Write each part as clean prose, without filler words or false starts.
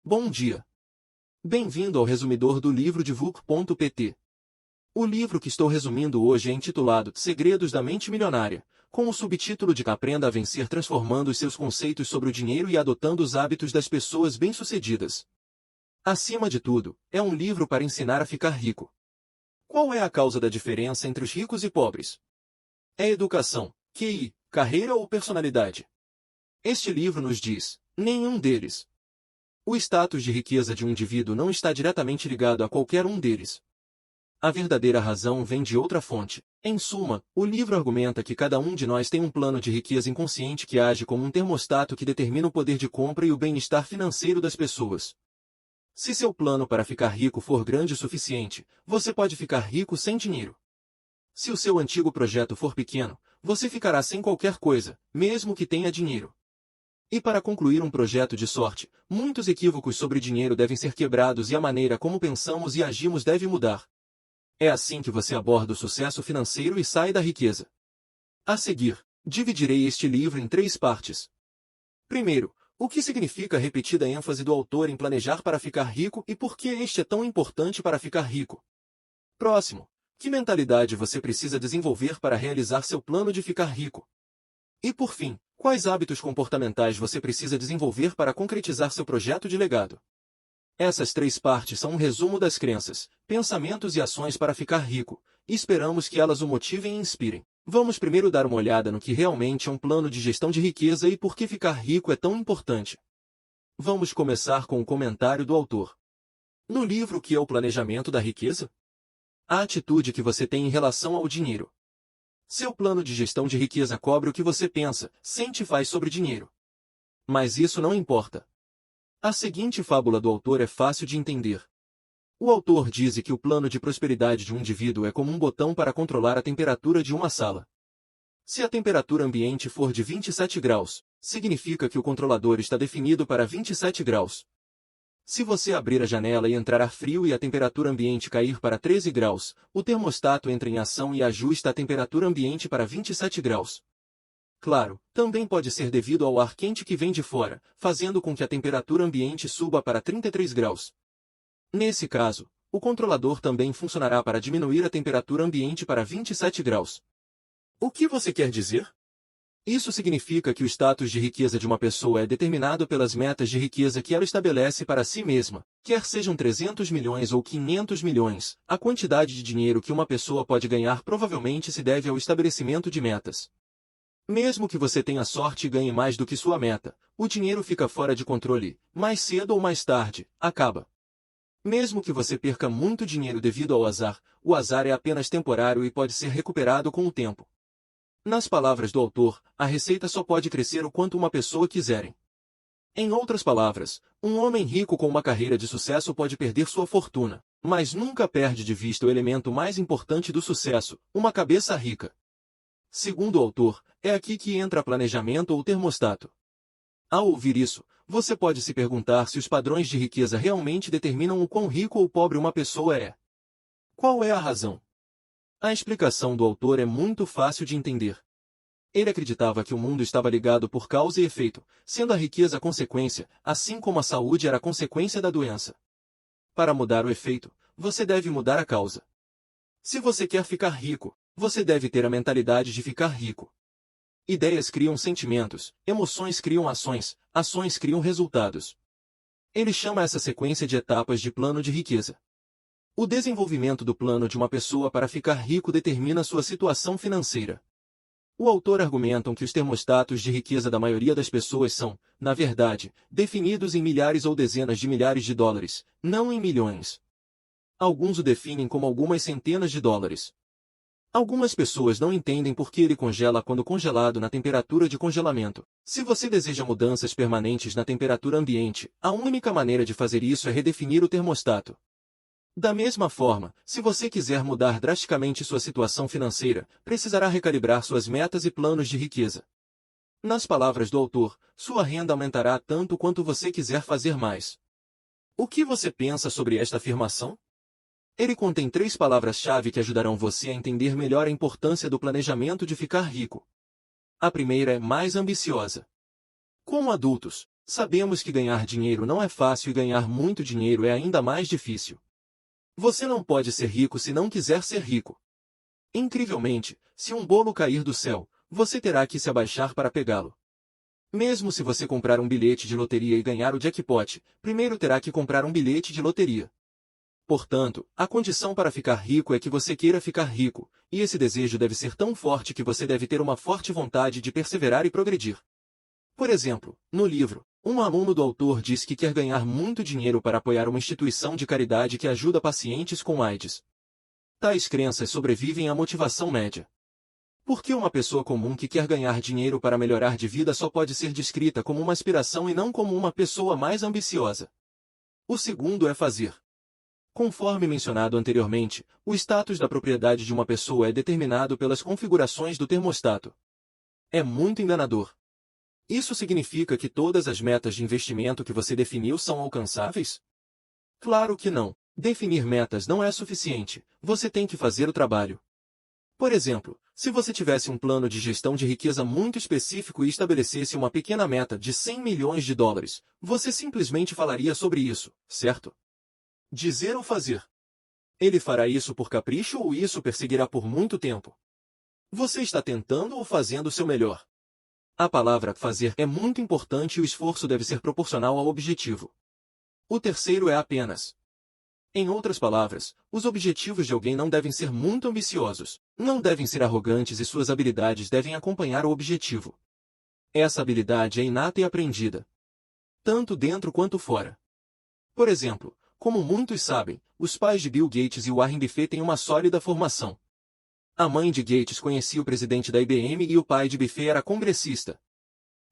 Bom dia. Bem-vindo ao resumidor do livro de VUC.pt. O livro que estou resumindo hoje é intitulado Segredos da Mente Milionária, com o subtítulo de Aprenda a Vencer transformando os seus conceitos sobre o dinheiro e adotando os hábitos das pessoas bem-sucedidas. Acima de tudo, é um livro para ensinar a ficar rico. Qual é a causa da diferença entre os ricos e pobres? É educação, QI, carreira ou personalidade? Este livro nos diz, nenhum deles. O status de riqueza de um indivíduo não está diretamente ligado a qualquer um deles. A verdadeira razão vem de outra fonte. Em suma, o livro argumenta que cada um de nós tem um plano de riqueza inconsciente que age como um termostato que determina o poder de compra e o bem-estar financeiro das pessoas. Se seu plano para ficar rico for grande o suficiente, você pode ficar rico sem dinheiro. Se o seu antigo projeto for pequeno, você ficará sem qualquer coisa, mesmo que tenha dinheiro. E para concluir um projeto de sorte, muitos equívocos sobre dinheiro devem ser quebrados e a maneira como pensamos e agimos deve mudar. É assim que você aborda o sucesso financeiro e sai da riqueza. A seguir, dividirei este livro em 3 partes. Primeiro, o que significa a repetida ênfase do autor em planejar para ficar rico e por que este é tão importante para ficar rico. Próximo, que mentalidade você precisa desenvolver para realizar seu plano de ficar rico. E por fim, quais hábitos comportamentais você precisa desenvolver para concretizar seu projeto de legado. Essas 3 partes são um resumo das crenças, pensamentos e ações para ficar rico, e esperamos que elas o motivem e inspirem. Vamos primeiro dar uma olhada no que realmente é um plano de gestão de riqueza e por que ficar rico é tão importante. Vamos começar com o comentário do autor. No livro Que é o Planejamento da Riqueza? A atitude que você tem em relação ao dinheiro. Seu plano de gestão de riqueza cobre o que você pensa, sente e faz sobre dinheiro. Mas isso não importa. A seguinte fábula do autor é fácil de entender. O autor diz que o plano de prosperidade de um indivíduo é como um botão para controlar a temperatura de uma sala. Se a temperatura ambiente for de 27 graus, significa que o controlador está definido para 27 graus. Se você abrir a janela e entrar ar frio e a temperatura ambiente cair para 13 graus, o termostato entra em ação e ajusta a temperatura ambiente para 27 graus. Claro, também pode ser devido ao ar quente que vem de fora, fazendo com que a temperatura ambiente suba para 33 graus. Nesse caso, o controlador também funcionará para diminuir a temperatura ambiente para 27 graus. O que você quer dizer? Isso significa que o status de riqueza de uma pessoa é determinado pelas metas de riqueza que ela estabelece para si mesma, quer sejam 300 milhões ou 500 milhões, a quantidade de dinheiro que uma pessoa pode ganhar provavelmente se deve ao estabelecimento de metas. Mesmo que você tenha sorte e ganhe mais do que sua meta, o dinheiro fica fora de controle, mais cedo ou mais tarde, acaba. Mesmo que você perca muito dinheiro devido ao azar, o azar é apenas temporário e pode ser recuperado com o tempo. Nas palavras do autor, a receita só pode crescer o quanto uma pessoa quiserem. Em outras palavras, um homem rico com uma carreira de sucesso pode perder sua fortuna, mas nunca perde de vista o elemento mais importante do sucesso, uma cabeça rica. Segundo o autor, é aqui que entra planejamento ou termostato. Ao ouvir isso, você pode se perguntar se os padrões de riqueza realmente determinam o quão rico ou pobre uma pessoa é. Qual é a razão? A explicação do autor é muito fácil de entender. Ele acreditava que o mundo estava ligado por causa e efeito, sendo a riqueza a consequência, assim como a saúde era a consequência da doença. Para mudar o efeito, você deve mudar a causa. Se você quer ficar rico, você deve ter a mentalidade de ficar rico. Ideias criam sentimentos, emoções criam ações, ações criam resultados. Ele chama essa sequência de etapas de plano de riqueza. O desenvolvimento do plano de uma pessoa para ficar rico determina sua situação financeira. O autor argumenta que os termostatos de riqueza da maioria das pessoas são, na verdade, definidos em milhares ou dezenas de milhares de dólares, não em milhões. Alguns o definem como algumas centenas de dólares. Algumas pessoas não entendem por que ele congela quando congelado na temperatura de congelamento. Se você deseja mudanças permanentes na temperatura ambiente, a única maneira de fazer isso é redefinir o termostato. Da mesma forma, se você quiser mudar drasticamente sua situação financeira, precisará recalibrar suas metas e planos de riqueza. Nas palavras do autor, sua renda aumentará tanto quanto você quiser fazer mais. O que você pensa sobre esta afirmação? Ele contém 3 palavras-chave que ajudarão você a entender melhor a importância do planejamento de ficar rico. A primeira é mais ambiciosa. Como adultos, Sabemos que ganhar dinheiro não é fácil e ganhar muito dinheiro é ainda mais difícil. Você não pode ser rico se não quiser ser rico. Incrivelmente, se um bolo cair do céu, você terá que se abaixar para pegá-lo. Mesmo se você comprar um bilhete de loteria e ganhar o jackpot, primeiro terá que comprar um bilhete de loteria. Portanto, a condição para ficar rico é que você queira ficar rico, e esse desejo deve ser tão forte que você deve ter uma forte vontade de perseverar e progredir. Por exemplo, no livro, um aluno do autor diz que quer ganhar muito dinheiro para apoiar uma instituição de caridade que ajuda pacientes com AIDS. Tais crenças sobrevivem à motivação média. Por que uma pessoa comum que quer ganhar dinheiro para melhorar de vida só pode ser descrita como uma aspiração e não como uma pessoa mais ambiciosa? O segundo é fazer. Conforme mencionado anteriormente, o status da propriedade de uma pessoa é determinado pelas configurações do termostato. É muito enganador. Isso significa que todas as metas de investimento que você definiu são alcançáveis? Claro que não. Definir metas não é suficiente, você tem que fazer o trabalho. Por exemplo, se você tivesse um plano de gestão de riqueza muito específico e estabelecesse uma pequena meta de 100 milhões de dólares, você simplesmente falaria sobre isso, certo? Dizer ou fazer. Ele fará isso por capricho ou isso perseguirá por muito tempo? Você está tentando ou fazendo o seu melhor? A palavra fazer é muito importante e o esforço deve ser proporcional ao objetivo. O terceiro é apenas. Em outras palavras, os objetivos de alguém não devem ser muito ambiciosos, não devem ser arrogantes e suas habilidades devem acompanhar o objetivo. Essa habilidade é inata e aprendida, tanto dentro quanto fora. Por exemplo, como muitos sabem, os pais de Bill Gates e Warren Buffett têm uma sólida formação. A mãe de Gates conhecia o presidente da IBM e o pai de Buffett era congressista.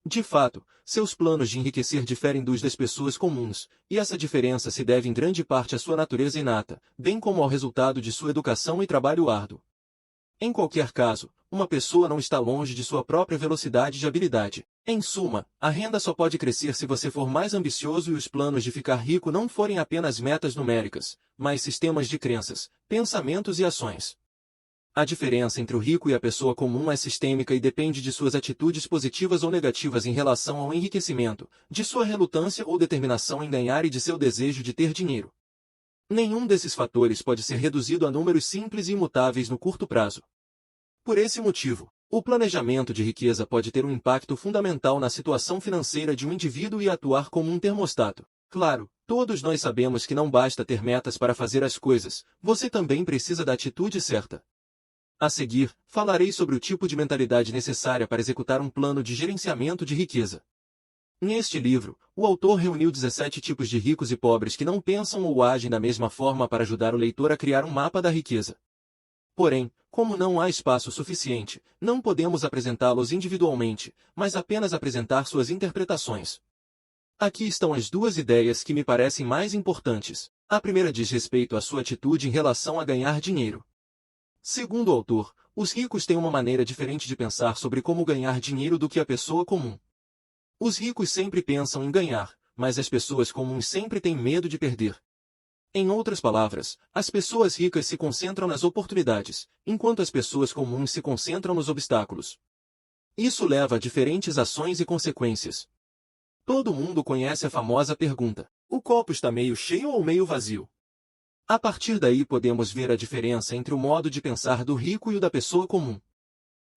De fato, seus planos de enriquecer diferem dos das pessoas comuns, e essa diferença se deve em grande parte à sua natureza inata, bem como ao resultado de sua educação e trabalho árduo. Em qualquer caso, uma pessoa não está longe de sua própria velocidade de habilidade. Em suma, a renda só pode crescer se você for mais ambicioso e os planos de ficar rico não forem apenas metas numéricas, mas sistemas de crenças, pensamentos e ações. A diferença entre o rico e a pessoa comum é sistêmica e depende de suas atitudes positivas ou negativas em relação ao enriquecimento, de sua relutância ou determinação em ganhar e de seu desejo de ter dinheiro. Nenhum desses fatores pode ser reduzido a números simples e imutáveis no curto prazo. Por esse motivo, o planejamento de riqueza pode ter um impacto fundamental na situação financeira de um indivíduo e atuar como um termostato. Claro, todos nós sabemos que não basta ter metas para fazer as coisas, você também precisa da atitude certa. A seguir, falarei sobre o tipo de mentalidade necessária para executar um plano de gerenciamento de riqueza. Neste livro, o autor reuniu 17 tipos de ricos e pobres que não pensam ou agem da mesma forma para ajudar o leitor a criar um mapa da riqueza. Porém, como não há espaço suficiente, não podemos apresentá-los individualmente, mas apenas apresentar suas interpretações. Aqui estão as duas ideias que me parecem mais importantes. A primeira diz respeito à sua atitude em relação a ganhar dinheiro. Segundo o autor, os ricos têm uma maneira diferente de pensar sobre como ganhar dinheiro do que a pessoa comum. Os ricos sempre pensam em ganhar, mas as pessoas comuns sempre têm medo de perder. Em outras palavras, as pessoas ricas se concentram nas oportunidades, enquanto as pessoas comuns se concentram nos obstáculos. Isso leva a diferentes ações e consequências. Todo mundo conhece a famosa pergunta: o copo está meio cheio ou meio vazio? A partir daí podemos ver a diferença entre o modo de pensar do rico e o da pessoa comum.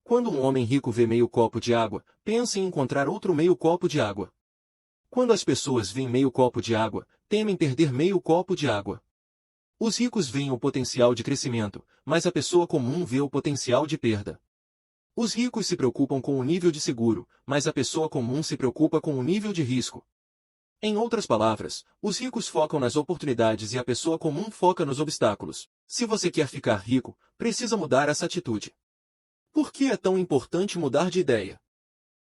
Quando um homem rico vê meio copo de água, pensa em encontrar outro meio copo de água. Quando as pessoas veem meio copo de água, temem perder meio copo de água. Os ricos veem o potencial de crescimento, mas a pessoa comum vê o potencial de perda. Os ricos se preocupam com o nível de seguro, mas a pessoa comum se preocupa com o nível de risco. Em outras palavras, os ricos focam nas oportunidades e a pessoa comum foca nos obstáculos. Se você quer ficar rico, precisa mudar essa atitude. Por que é tão importante mudar de ideia?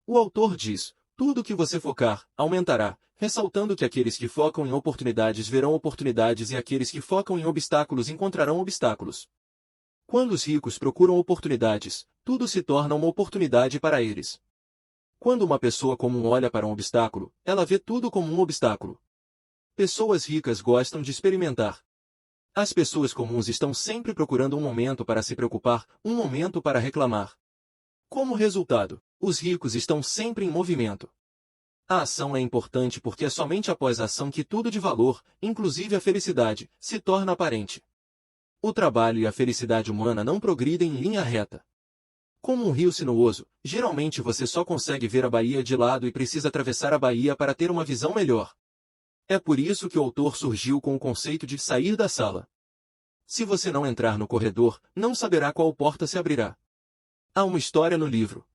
O autor diz: tudo que você focar, aumentará, ressaltando que aqueles que focam em oportunidades verão oportunidades e aqueles que focam em obstáculos encontrarão obstáculos. Quando os ricos procuram oportunidades, tudo se torna uma oportunidade para eles. Quando uma pessoa comum olha para um obstáculo, ela vê tudo como um obstáculo. Pessoas ricas gostam de experimentar. As pessoas comuns estão sempre procurando um momento para se preocupar, um momento para reclamar. Como resultado, os ricos estão sempre em movimento. A ação é importante porque é somente após a ação que tudo de valor, inclusive a felicidade, se torna aparente. O trabalho e a felicidade humana não progridem em linha reta. Como um rio sinuoso, geralmente você só consegue ver a baía de lado e precisa atravessar a baía para ter uma visão melhor. É por isso que o autor surgiu com o conceito de sair da sala. Se você não entrar no corredor, não saberá qual porta se abrirá. Há uma história no livro.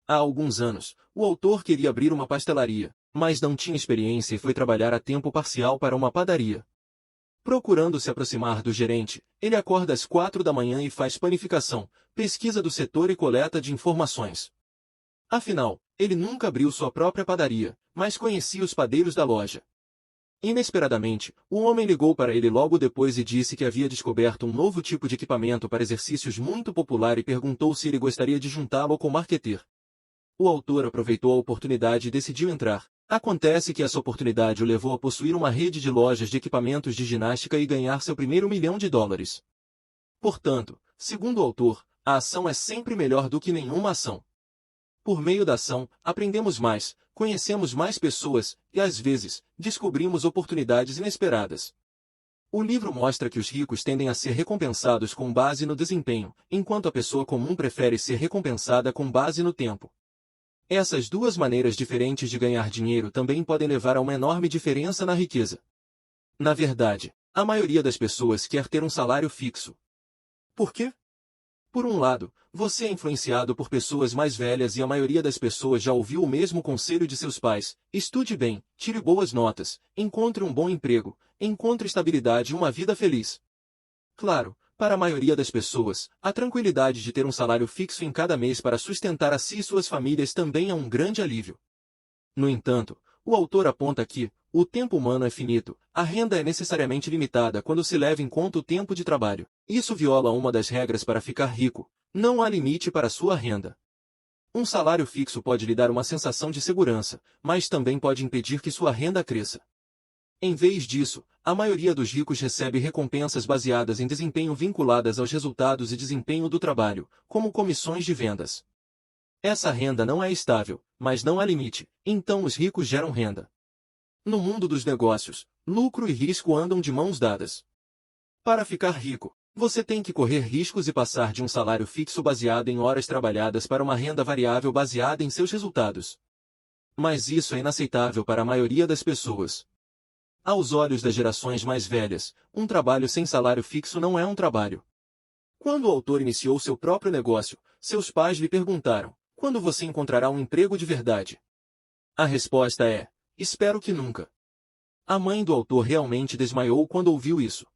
Há alguns anos, o autor queria abrir uma pastelaria, mas não tinha experiência e foi trabalhar a tempo parcial para uma padaria. Procurando se aproximar do gerente, ele acorda às 4 da manhã e faz panificação, pesquisa do setor e coleta de informações. Afinal, ele nunca abriu sua própria padaria, mas conhecia os padeiros da loja. Inesperadamente, o homem ligou para ele logo depois e disse que havia descoberto um novo tipo de equipamento para exercícios muito popular e perguntou se ele gostaria de juntá-lo com o marqueteiro. O autor aproveitou a oportunidade e decidiu entrar. Acontece que essa oportunidade o levou a possuir uma rede de lojas de equipamentos de ginástica e ganhar seu primeiro $1.000.000. Portanto, segundo o autor, a ação é sempre melhor do que nenhuma ação. Por meio da ação, aprendemos mais, conhecemos mais pessoas e, às vezes, descobrimos oportunidades inesperadas. O livro mostra que os ricos tendem a ser recompensados com base no desempenho, enquanto a pessoa comum prefere ser recompensada com base no tempo. Essas duas maneiras diferentes de ganhar dinheiro também podem levar a uma enorme diferença na riqueza. Na verdade, a maioria das pessoas quer ter um salário fixo. Por quê? Por um lado, você é influenciado por pessoas mais velhas e a maioria das pessoas já ouviu o mesmo conselho de seus pais: estude bem, tire boas notas, encontre um bom emprego, encontre estabilidade e uma vida feliz. Claro, para a maioria das pessoas, a tranquilidade de ter um salário fixo em cada mês para sustentar a si e suas famílias também é um grande alívio. No entanto, o autor aponta que o tempo humano é finito, a renda é necessariamente limitada quando se leva em conta o tempo de trabalho. Isso viola uma das regras para ficar rico: não há limite para sua renda. Um salário fixo pode lhe dar uma sensação de segurança, mas também pode impedir que sua renda cresça. Em vez disso, a maioria dos ricos recebe recompensas baseadas em desempenho vinculadas aos resultados e desempenho do trabalho, como comissões de vendas. Essa renda não é estável, mas não há limite, então os ricos geram renda. No mundo dos negócios, lucro e risco andam de mãos dadas. Para ficar rico, você tem que correr riscos e passar de um salário fixo baseado em horas trabalhadas para uma renda variável baseada em seus resultados. Mas isso é inaceitável para a maioria das pessoas. Aos olhos das gerações mais velhas, um trabalho sem salário fixo não é um trabalho. Quando o autor iniciou seu próprio negócio, seus pais lhe perguntaram: quando você encontrará um emprego de verdade? A resposta é: espero que nunca. A mãe do autor realmente desmaiou quando ouviu isso.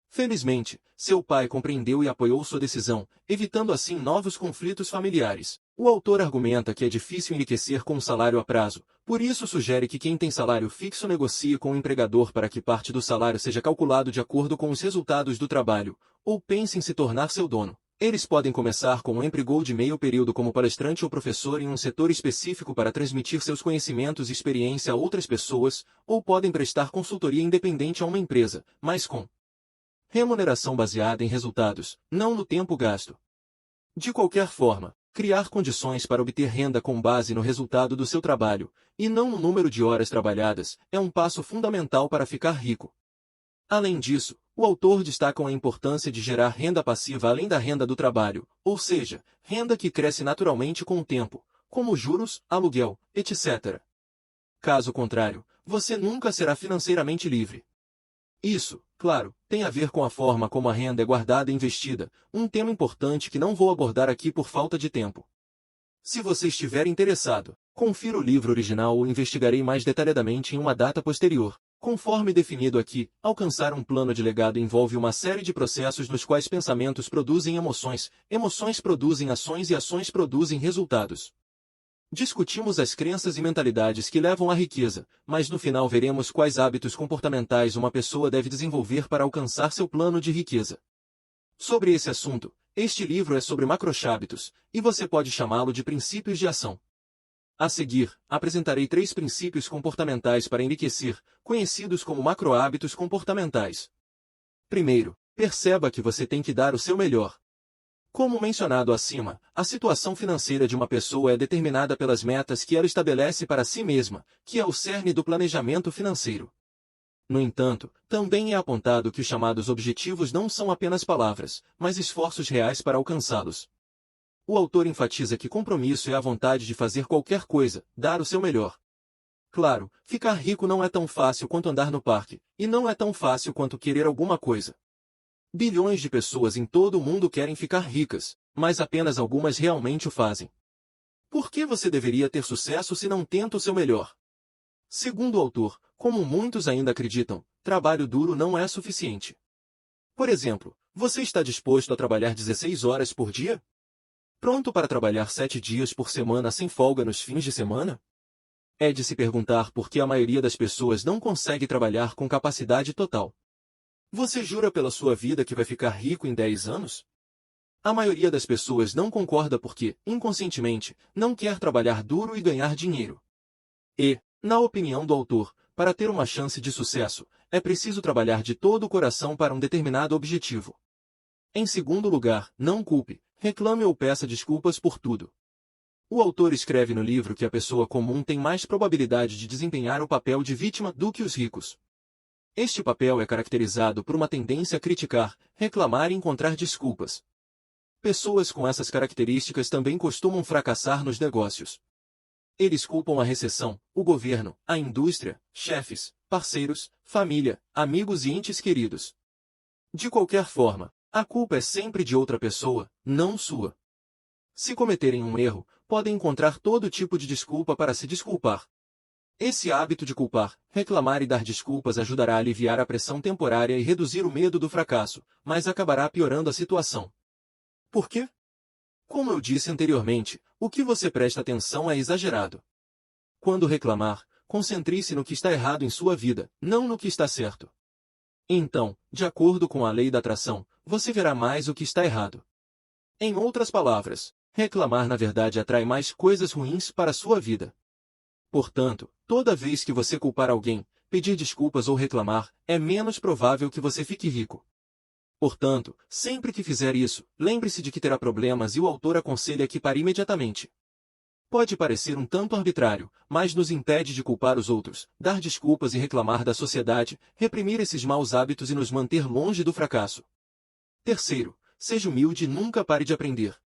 Felizmente, seu pai compreendeu e apoiou sua decisão, evitando assim novos conflitos familiares. O autor argumenta que é difícil enriquecer com um salário a prazo, por isso sugere que quem tem salário fixo negocie com o empregador para que parte do salário seja calculado de acordo com os resultados do trabalho, ou pense em se tornar seu dono. Eles podem começar com um emprego de meio período como palestrante ou professor em um setor específico para transmitir seus conhecimentos e experiência a outras pessoas, ou podem prestar consultoria independente a uma empresa, mas com remuneração baseada em resultados, não no tempo gasto. De qualquer forma, criar condições para obter renda com base no resultado do seu trabalho, e não no número de horas trabalhadas, é um passo fundamental para ficar rico. Além disso, o autor destaca a importância de gerar renda passiva além da renda do trabalho, ou seja, renda que cresce naturalmente com o tempo, como juros, aluguel, etc. Caso contrário, você nunca será financeiramente livre. Isso, claro, tem a ver com a forma como a renda é guardada e investida, um tema importante que não vou abordar aqui por falta de tempo. Se você estiver interessado, confira o livro original ou investigarei mais detalhadamente em uma data posterior. Conforme definido aqui, alcançar um plano de legado envolve uma série de processos nos quais pensamentos produzem emoções, emoções produzem ações e ações produzem resultados. Discutimos as crenças e mentalidades que levam à riqueza, mas no final veremos quais hábitos comportamentais uma pessoa deve desenvolver para alcançar seu plano de riqueza. Sobre esse assunto, este livro é sobre macrohábitos, e você pode chamá-lo de princípios de ação. A seguir, apresentarei 3 princípios comportamentais para enriquecer, conhecidos como macrohábitos comportamentais. Primeiro, perceba que você tem que dar o seu melhor. Como mencionado acima, a situação financeira de uma pessoa é determinada pelas metas que ela estabelece para si mesma, que é o cerne do planejamento financeiro. No entanto, também é apontado que os chamados objetivos não são apenas palavras, mas esforços reais para alcançá-los. O autor enfatiza que compromisso é a vontade de fazer qualquer coisa, dar o seu melhor. Claro, ficar rico não é tão fácil quanto andar no parque, e não é tão fácil quanto querer alguma coisa. Bilhões de pessoas em todo o mundo querem ficar ricas, mas apenas algumas realmente o fazem. Por que você deveria ter sucesso se não tenta o seu melhor? Segundo o autor, como muitos ainda acreditam, trabalho duro não é suficiente. Por exemplo, você está disposto a trabalhar 16 horas por dia? Pronto para trabalhar 7 dias por semana sem folga nos fins de semana? É de se perguntar por que a maioria das pessoas não consegue trabalhar com capacidade total. Você jura pela sua vida que vai ficar rico em 10 anos? A maioria das pessoas não concorda porque, inconscientemente, não quer trabalhar duro e ganhar dinheiro. E, na opinião do autor, para ter uma chance de sucesso, é preciso trabalhar de todo o coração para um determinado objetivo. Em segundo lugar, não culpe, reclame ou peça desculpas por tudo. O autor escreve no livro que a pessoa comum tem mais probabilidade de desempenhar o papel de vítima do que os ricos. Este papel é caracterizado por uma tendência a criticar, reclamar e encontrar desculpas. Pessoas com essas características também costumam fracassar nos negócios. Eles culpam a recessão, o governo, a indústria, chefes, parceiros, família, amigos e entes queridos. De qualquer forma, a culpa é sempre de outra pessoa, não sua. Se cometerem um erro, podem encontrar todo tipo de desculpa para se desculpar. Esse hábito de culpar, reclamar e dar desculpas ajudará a aliviar a pressão temporária e reduzir o medo do fracasso, mas acabará piorando a situação. Por quê? Como eu disse anteriormente, o que você presta atenção é exagerado. Quando reclamar, concentre-se no que está errado em sua vida, não no que está certo. Então, de acordo com a lei da atração, você verá mais o que está errado. Em outras palavras, reclamar na verdade atrai mais coisas ruins para a sua vida. Portanto, toda vez que você culpar alguém, pedir desculpas ou reclamar, é menos provável que você fique rico. Portanto, sempre que fizer isso, lembre-se de que terá problemas e o autor aconselha que pare imediatamente. Pode parecer um tanto arbitrário, mas nos impede de culpar os outros, dar desculpas e reclamar da sociedade, reprimir esses maus hábitos e nos manter longe do fracasso. Terceiro, seja humilde e nunca pare de aprender.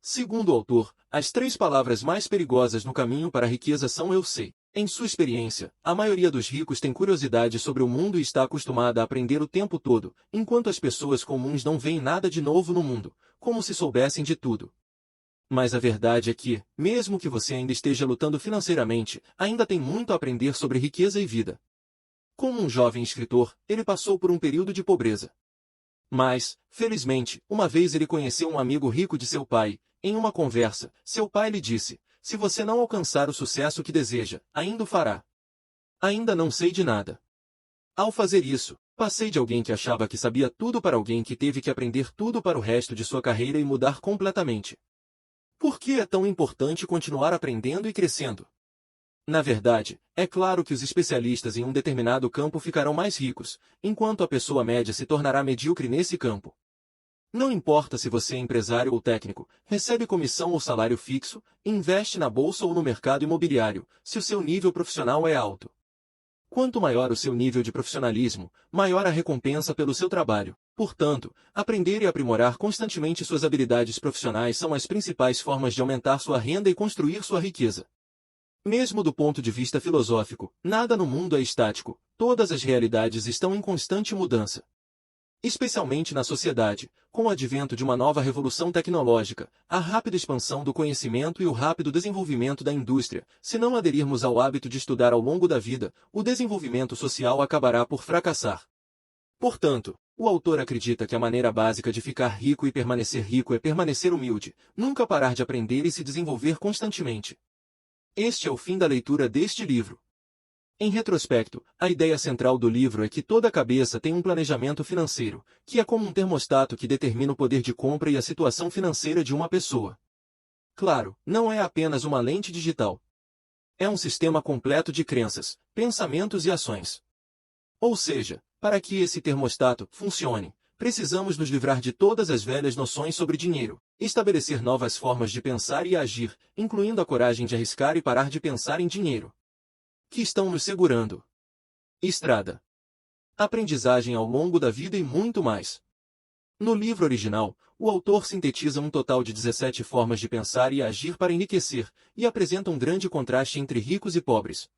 Segundo o autor, as 3 palavras mais perigosas no caminho para a riqueza são eu sei. Em sua experiência, a maioria dos ricos tem curiosidade sobre o mundo e está acostumada a aprender o tempo todo, enquanto as pessoas comuns não veem nada de novo no mundo, como se soubessem de tudo. Mas a verdade é que, mesmo que você ainda esteja lutando financeiramente, ainda tem muito a aprender sobre riqueza e vida. Como um jovem escritor, ele passou por um período de pobreza. Mas, felizmente, uma vez ele conheceu um amigo rico de seu pai. Em uma conversa, seu pai lhe disse: se você não alcançar o sucesso que deseja, ainda o fará. Ainda não sei de nada. Ao fazer isso, passei de alguém que achava que sabia tudo para alguém que teve que aprender tudo para o resto de sua carreira e mudar completamente. Por que é tão importante continuar aprendendo e crescendo? Na verdade, é claro que os especialistas em um determinado campo ficarão mais ricos, enquanto a pessoa média se tornará medíocre nesse campo. Não importa se você é empresário ou técnico, recebe comissão ou salário fixo, investe na bolsa ou no mercado imobiliário, se o seu nível profissional é alto. Quanto maior o seu nível de profissionalismo, maior a recompensa pelo seu trabalho. Portanto, aprender e aprimorar constantemente suas habilidades profissionais são as principais formas de aumentar sua renda e construir sua riqueza. Mesmo do ponto de vista filosófico, nada no mundo é estático, todas as realidades estão em constante mudança. Especialmente na sociedade, com o advento de uma nova revolução tecnológica, a rápida expansão do conhecimento e o rápido desenvolvimento da indústria, se não aderirmos ao hábito de estudar ao longo da vida, o desenvolvimento social acabará por fracassar. Portanto, o autor acredita que a maneira básica de ficar rico e permanecer rico é permanecer humilde, nunca parar de aprender e se desenvolver constantemente. Este é o fim da leitura deste livro. Em retrospecto, a ideia central do livro é que toda cabeça tem um planejamento financeiro, que é como um termostato que determina o poder de compra e a situação financeira de uma pessoa. Claro, não é apenas uma lente digital. É um sistema completo de crenças, pensamentos e ações. Ou seja, para que esse termostato funcione, Precisamos nos livrar de todas as velhas noções sobre dinheiro, estabelecer novas formas de pensar e agir, incluindo a coragem de arriscar e parar de pensar em dinheiro. Que estão nos segurando. Estrada. Aprendizagem ao longo da vida e muito mais. No livro original, o autor sintetiza um total de 17 formas de pensar e agir para enriquecer, e apresenta um grande contraste entre ricos e pobres.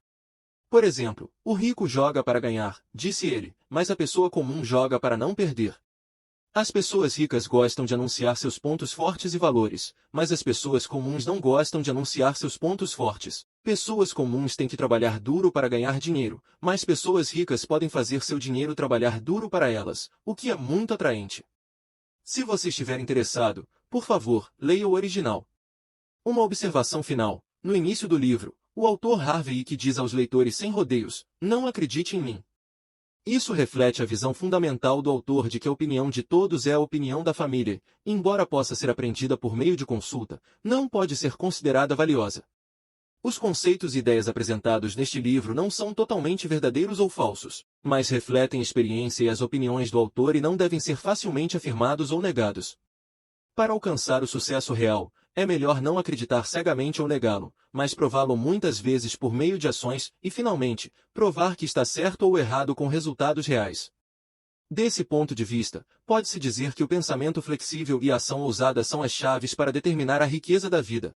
Por exemplo, o rico joga para ganhar, disse ele, mas a pessoa comum joga para não perder. As pessoas ricas gostam de anunciar seus pontos fortes e valores, mas as pessoas comuns não gostam de anunciar seus pontos fortes. Pessoas comuns têm que trabalhar duro para ganhar dinheiro, mas pessoas ricas podem fazer seu dinheiro trabalhar duro para elas, o que é muito atraente. Se você estiver interessado, por favor, leia o original. Uma observação final. No início do livro, o autor Harvey Ike diz aos leitores sem rodeios: não acredite em mim. Isso reflete a visão fundamental do autor de que a opinião de todos é a opinião da família, embora possa ser aprendida por meio de consulta, não pode ser considerada valiosa. Os conceitos e ideias apresentados neste livro não são totalmente verdadeiros ou falsos, mas refletem a experiência e as opiniões do autor e não devem ser facilmente afirmados ou negados. Para alcançar o sucesso real, é melhor não acreditar cegamente ou negá-lo, mas prová-lo muitas vezes por meio de ações e, finalmente, provar que está certo ou errado com resultados reais. Desse ponto de vista, pode-se dizer que o pensamento flexível e a ação ousada são as chaves para determinar a riqueza da vida.